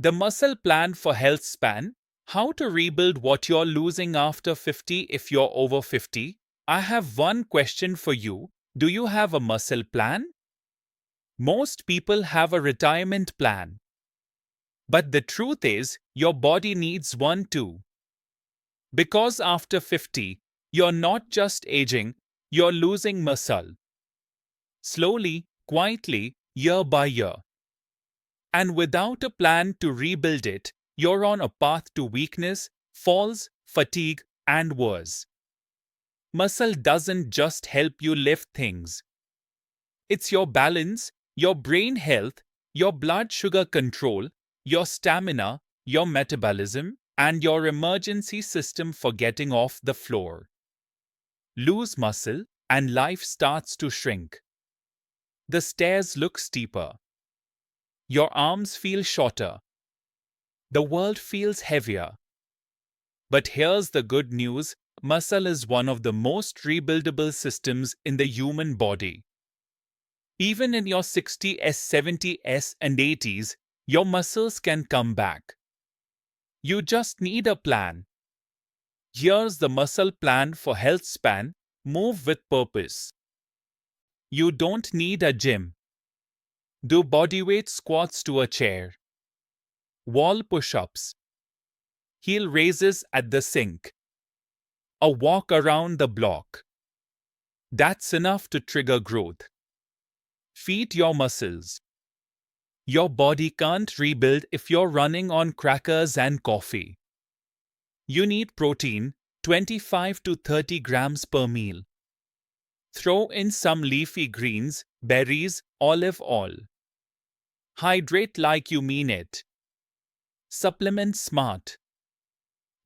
The muscle plan for Healthspan, how to rebuild what you're losing after 50 if you're over 50. I have one question for you. Do you have a muscle plan? Most people have a retirement plan. But the truth is, your body needs one too. Because after 50, you're not just aging, you're losing muscle. Slowly, quietly, year by year. And without a plan to rebuild it, you're on a path to weakness, falls, fatigue, and worse. Muscle doesn't just help you lift things. It's your balance, your brain health, your blood sugar control, your stamina, your metabolism, and your emergency system for getting off the floor. Lose muscle, and life starts to shrink. The stairs look steeper. Your arms feel shorter. The world feels heavier. But here's the good news: muscle is one of the most rebuildable systems in the human body. Even in your 60s, 70s, and 80s, your muscles can come back. You just need a plan. Here's the muscle plan for Healthspan: move with purpose. You don't need a gym. Do bodyweight squats to a chair. Wall push-ups. Heel raises at the sink. A walk around the block. That's enough to trigger growth. Feed your muscles. Your body can't rebuild if you're running on crackers and coffee. You need protein, 25 to 30 grams per meal. Throw in some leafy greens, berries, olive oil. Hydrate like you mean it. Supplement smart.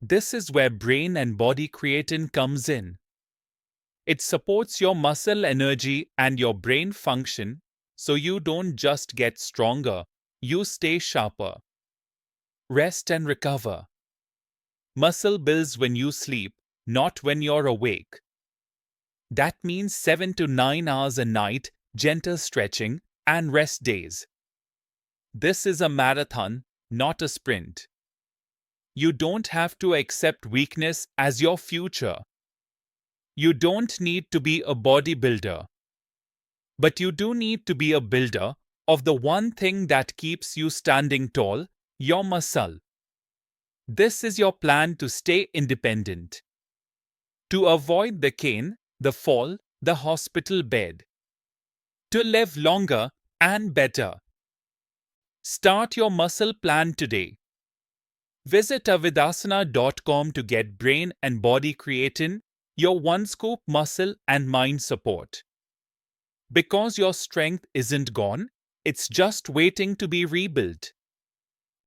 This is where brain and body creatine comes in. It supports your muscle energy and your brain function, so you don't just get stronger, you stay sharper. Rest and recover. Muscle builds when you sleep, not when you're awake. That means 7 to 9 hours a night, gentle stretching, and rest days. This is a marathon, not a sprint. You don't have to accept weakness as your future. You don't need to be a bodybuilder. But you do need to be a builder of the one thing that keeps you standing tall: your muscle. This is your plan to stay independent. To avoid the cane, the fall, the hospital bed. To live longer and better. Start your muscle plan today. Visit avidasana.com to get brain and body creatine, your one-scoop muscle and mind support. Because your strength isn't gone, it's just waiting to be rebuilt.